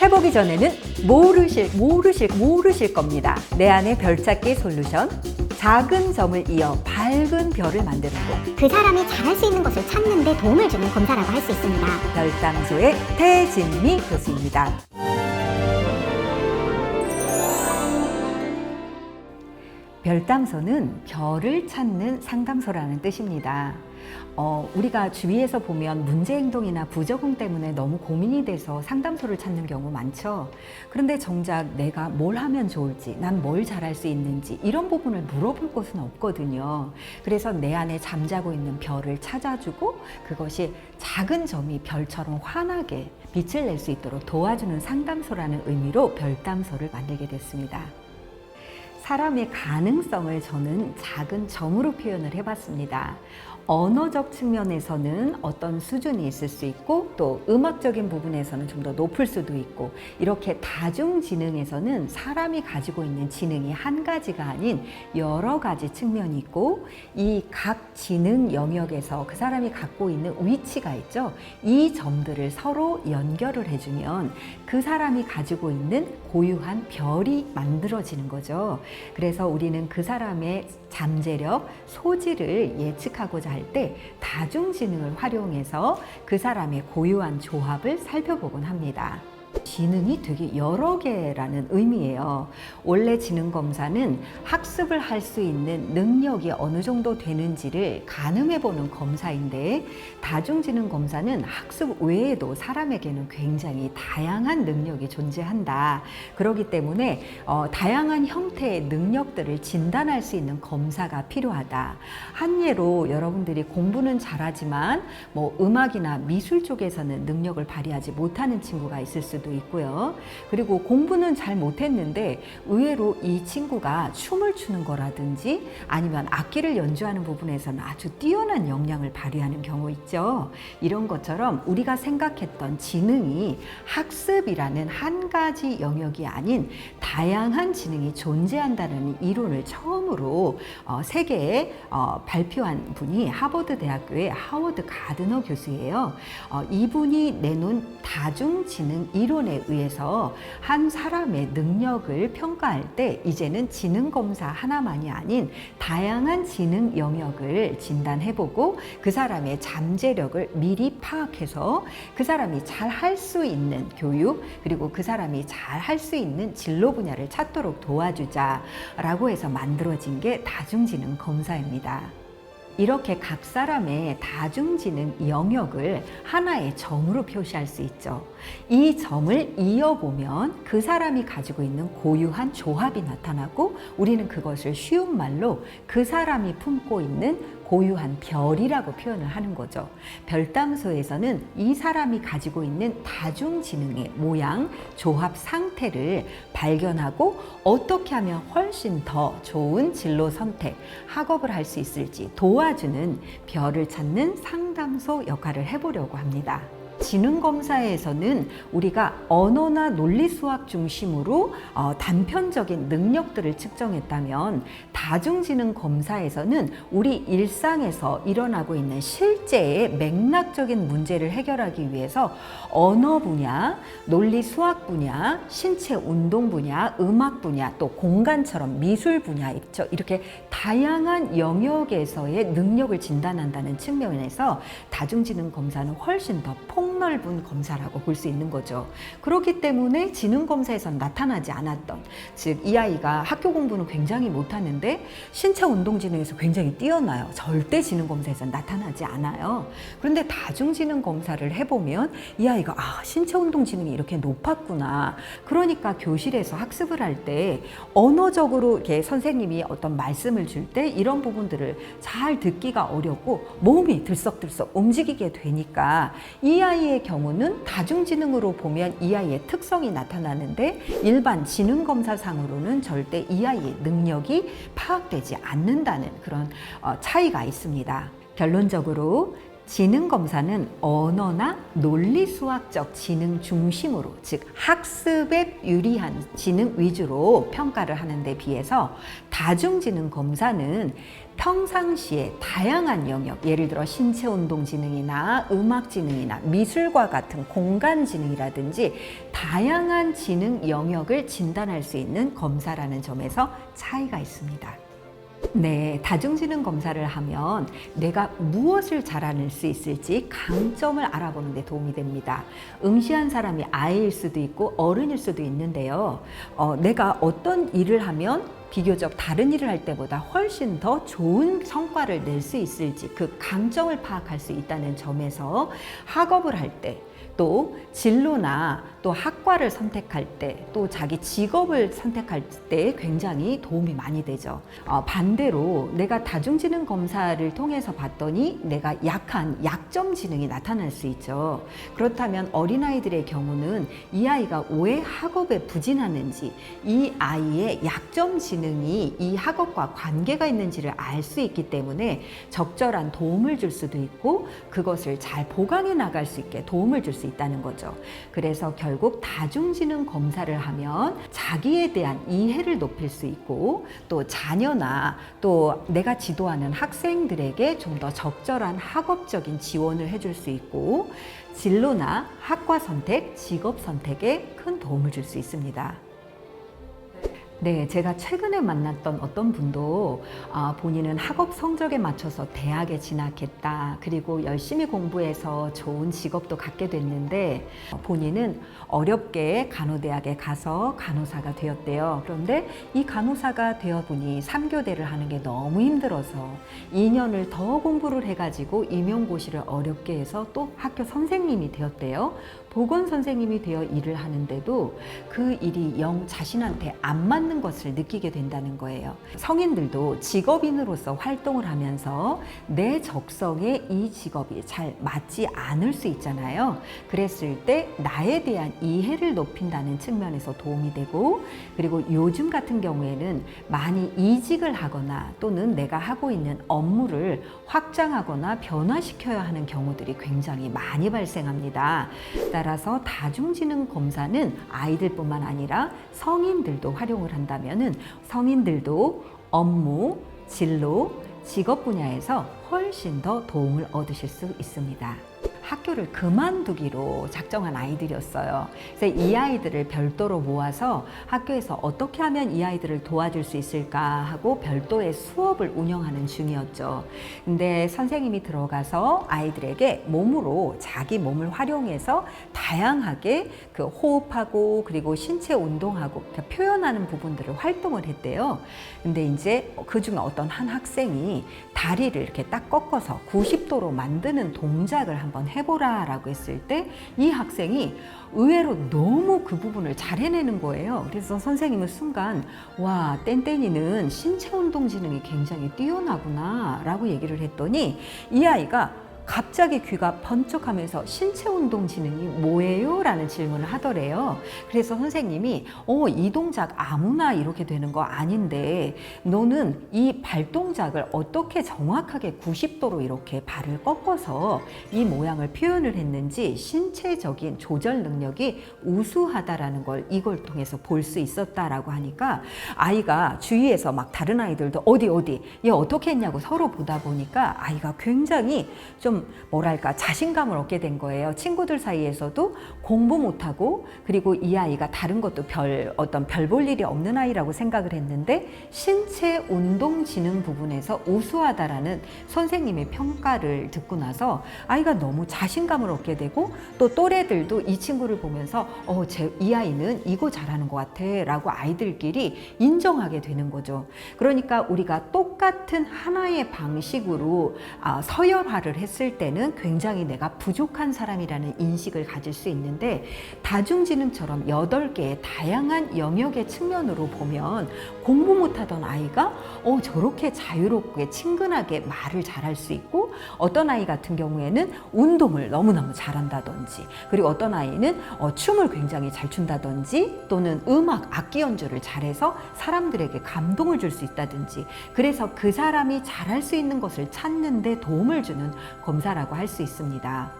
해보기 전에는 모르실 겁니다. 내 안의 별찾기 솔루션. 작은 점을 이어 밝은 별을 만드는 곳. 그 사람이 잘할 수 있는 것을 찾는 데 도움을 주는 검사라고 할 수 있습니다. 별당소의 태진미 교수입니다. 별당소는 별을 찾는 상담소라는 뜻입니다. 우리가 주위에서 보면 문제행동이나 부적응 때문에 너무 고민이 돼서 상담소를 찾는 경우 많죠. 그런데 정작 내가 뭘 하면 좋을지, 난 뭘 잘할 수 있는지 이런 부분을 물어볼 곳은 없거든요. 그래서 내 안에 잠자고 있는 별을 찾아주고 그것이 작은 점이 별처럼 환하게 빛을 낼 수 있도록 도와주는 상담소라는 의미로 별담소를 만들게 됐습니다. 사람의 가능성을 저는 작은 점으로 표현을 해봤습니다. 언어적 측면에서는 어떤 수준이 있을 수 있고 또 음악적인 부분에서는 좀 더 높을 수도 있고 이렇게 다중지능에서는 사람이 가지고 있는 지능이 한 가지가 아닌 여러 가지 측면이 있고 이 각 지능 영역에서 그 사람이 갖고 있는 위치가 있죠. 이 점들을 서로 연결을 해주면 그 사람이 가지고 있는 고유한 별이 만들어지는 거죠. 그래서 우리는 그 사람의 잠재력, 소질을 예측하고자 할 때 다중지능을 활용해서 그 사람의 고유한 조합을 살펴보곤 합니다. 지능이 되게 여러 개라는 의미예요. 원래 지능검사는 학습을 할 수 있는 능력이 어느 정도 되는지를 가늠해보는 검사인데 다중지능검사는 학습 외에도 사람에게는 굉장히 다양한 능력이 존재한다. 그렇기 때문에 다양한 형태의 능력들을 진단할 수 있는 검사가 필요하다. 한 예로 여러분들이 공부는 잘하지만 음악이나 미술 쪽에서는 능력을 발휘하지 못하는 친구가 있을 수도 있고요. 그리고 공부는 잘 못했는데 의외로 이 친구가 춤을 추는 거라든지 아니면 악기를 연주하는 부분에서는 아주 뛰어난 역량을 발휘하는 경우 있죠. 이런 것처럼 우리가 생각했던 지능이 학습이라는 한 가지 영역이 아닌 다양한 지능이 존재한다는 이론을 처음으로 세계에 발표한 분이 하버드 대학교의 하워드 가드너 교수예요. 이분이 내놓은 다중지능 이론에 의해서 한 사람의 능력을 평가할 때 이제는 지능검사 하나만이 아닌 다양한 지능 영역을 진단해보고 그 사람의 잠재력을 미리 파악해서 그 사람이 잘 할 수 있는 교육 그리고 그 사람이 잘 할 수 있는 진로 분야를 찾도록 도와주자라고 해서 만들어진 게 다중지능 검사입니다. 이렇게 각 사람의 다중지능 영역을 하나의 점으로 표시할 수 있죠. 이 점을 이어보면 그 사람이 가지고 있는 고유한 조합이 나타나고 우리는 그것을 쉬운 말로 그 사람이 품고 있는 고유한 별이라고 표현을 하는 거죠. 별담소에서는 이 사람이 가지고 있는 다중지능의 모양, 조합 상태를 발견하고 어떻게 하면 훨씬 더 좋은 진로 선택, 학업을 할 수 있을지 도와주는 별을 찾는 상담소 역할을 해보려고 합니다. 지능검사에서는 우리가 언어나 논리수학 중심으로 단편적인 능력들을 측정했다면 다중지능검사에서는 우리 일상에서 일어나고 있는 실제의 맥락적인 문제를 해결하기 위해서 언어 분야, 논리수학 분야, 신체 운동 분야, 음악 분야, 또 공간처럼 미술 분야 있죠. 이렇게 다양한 영역에서의 능력을 진단한다는 측면에서 다중지능검사는 훨씬 더 폭넓은 검사라고 볼 수 있는 거죠. 그렇기 때문에 지능검사에서는 나타나지 않았던, 즉 이 아이가 학교 공부는 굉장히 못하는데 신체 운동지능에서 굉장히 뛰어나요. 절대 지능검사에서는 나타나지 않아요. 그런데 다중지능검사를 해보면 이 아이가 신체 운동지능이 이렇게 높았구나. 그러니까 교실에서 학습을 할 때 언어적으로 이렇게 선생님이 어떤 말씀을 줄 때 이런 부분들을 잘 듣기가 어렵고 몸이 들썩들썩 움직이게 되니까 이 아이의 경우는 다중지능으로 보면 이 아이의 특성이 나타나는데 일반 지능검사상으로는 절대 이 아이의 능력이 파악되지 않는다는 그런 차이가 있습니다. 결론적으로 지능검사는 언어나 논리수학적 지능 중심으로, 즉 학습에 유리한 지능 위주로 평가를 하는 데 비해서 다중지능검사는 평상시에 다양한 영역, 예를 들어 신체운동지능이나 음악지능이나 미술과 같은 공간지능이라든지 다양한 지능 영역을 진단할 수 있는 검사라는 점에서 차이가 있습니다. 네, 다중지능 검사를 하면 내가 무엇을 잘할 수 있을지 강점을 알아보는 데 도움이 됩니다. 응시한 사람이 아이일 수도 있고 어른일 수도 있는데요. 내가 어떤 일을 하면 비교적 다른 일을 할 때보다 훨씬 더 좋은 성과를 낼 수 있을지 그 강점을 파악할 수 있다는 점에서 학업을 할 때, 또 진로나 또 학과를 선택할 때, 또 자기 직업을 선택할 때 굉장히 도움이 많이 되죠. 반대로 내가 다중지능 검사를 통해서 봤더니 내가 약한 약점 지능이 나타날 수 있죠. 그렇다면 어린아이들의 경우는 이 아이가 왜 학업에 부진하는지, 이 아이의 약점 지능이 이 학업과 관계가 있는지를 알 수 있기 때문에 적절한 도움을 줄 수도 있고 그것을 잘 보강해 나갈 수 있게 도움을 줄 수 있다는 거죠. 그래서 결국 다중지능 검사를 하면 자기에 대한 이해를 높일 수 있고 또 자녀나 또 내가 지도하는 학생들에게 좀 더 적절한 학업적인 지원을 해줄 수 있고 진로나 학과 선택, 직업 선택에 큰 도움을 줄 수 있습니다. 네, 제가 최근에 만났던 어떤 분도 본인은 학업 성적에 맞춰서 대학에 진학했다. 그리고 열심히 공부해서 좋은 직업도 갖게 됐는데 본인은 어렵게 간호대학에 가서 간호사가 되었대요. 그런데 이 간호사가 되어보니 3교대를 하는 게 너무 힘들어서 2년을 더 공부를 해가지고 임용고시를 어렵게 해서 또 학교 선생님이 되었대요. 보건선생님이 되어 일을 하는데도 그 일이 영 자신한테 안 맞는 것을 느끼게 된다는 거예요. 성인들도 직업인으로서 활동을 하면서 내 적성에 이 직업이 잘 맞지 않을 수 있잖아요. 그랬을 때 나에 대한 이해를 높인다는 측면에서 도움이 되고, 그리고 요즘 같은 경우에는 많이 이직을 하거나 또는 내가 하고 있는 업무를 확장하거나 변화시켜야 하는 경우들이 굉장히 많이 발생합니다. 따라서 다중지능 검사는 아이들뿐만 아니라 성인들도 활용을 한다면은 성인들도 업무, 진로, 직업 분야에서 훨씬 더 도움을 얻으실 수 있습니다. 학교를 그만두기로 작정한 아이들이었어요. 그래서 이 아이들을 별도로 모아서 학교에서 어떻게 하면 이 아이들을 도와줄 수 있을까 하고 별도의 수업을 운영하는 중이었죠. 근데 선생님이 들어가서 아이들에게 몸으로 자기 몸을 활용해서 다양하게 그 호흡하고 그리고 신체 운동하고 표현하는 부분들을 활동을 했대요. 근데 이제 그 중에 어떤 한 학생이 다리를 이렇게 딱 꺾어서 90도로 만드는 동작을 한번 해보라라고 했을 때 이 학생이 의외로 너무 그 부분을 잘 해내는 거예요. 그래서 선생님은 순간 와, 땡땡이는 신체 운동 지능이 굉장히 뛰어나구나 라고 얘기를 했더니 이 아이가 갑자기 귀가 번쩍하면서 신체 운동 지능이 뭐예요? 라는 질문을 하더래요. 그래서 선생님이 이 동작 아무나 이렇게 되는 거 아닌데 너는 이 발 동작을 어떻게 정확하게 90도로 이렇게 발을 꺾어서 이 모양을 표현을 했는지 신체적인 조절 능력이 우수하다라는 걸 이걸 통해서 볼 수 있었다라고 하니까 아이가 주위에서 막 다른 아이들도 어디 얘 어떻게 했냐고 서로 보다 보니까 아이가 굉장히 좀 뭐랄까 자신감을 얻게 된 거예요. 친구들 사이에서도 공부 못하고 그리고 이 아이가 다른 것도 별 볼 일이 없는 아이라고 생각을 했는데 신체 운동 지능 부분에서 우수하다라는 선생님의 평가를 듣고 나서 아이가 너무 자신감을 얻게 되고 또 또래들도 이 친구를 보면서 이 아이는 이거 잘하는 것 같아 라고 아이들끼리 인정하게 되는 거죠. 그러니까 우리가 똑같은 하나의 방식으로 서열화를 했을 때는 굉장히 내가 부족한 사람이라는 인식을 가질 수 있는데 다중지능처럼 8개의 다양한 영역의 측면으로 보면 공부 못하던 아이가 저렇게 자유롭게 친근하게 말을 잘할 수 있고 있고, 어떤 아이 같은 경우에는 운동을 너무너무 잘한다든지, 그리고 어떤 아이는 춤을 굉장히 잘 춘다든지, 또는 음악, 악기 연주를 잘해서 사람들에게 감동을 줄 수 있다든지, 그래서 그 사람이 잘할 수 있는 것을 찾는 데 도움을 주는 검사라고 할 수 있습니다.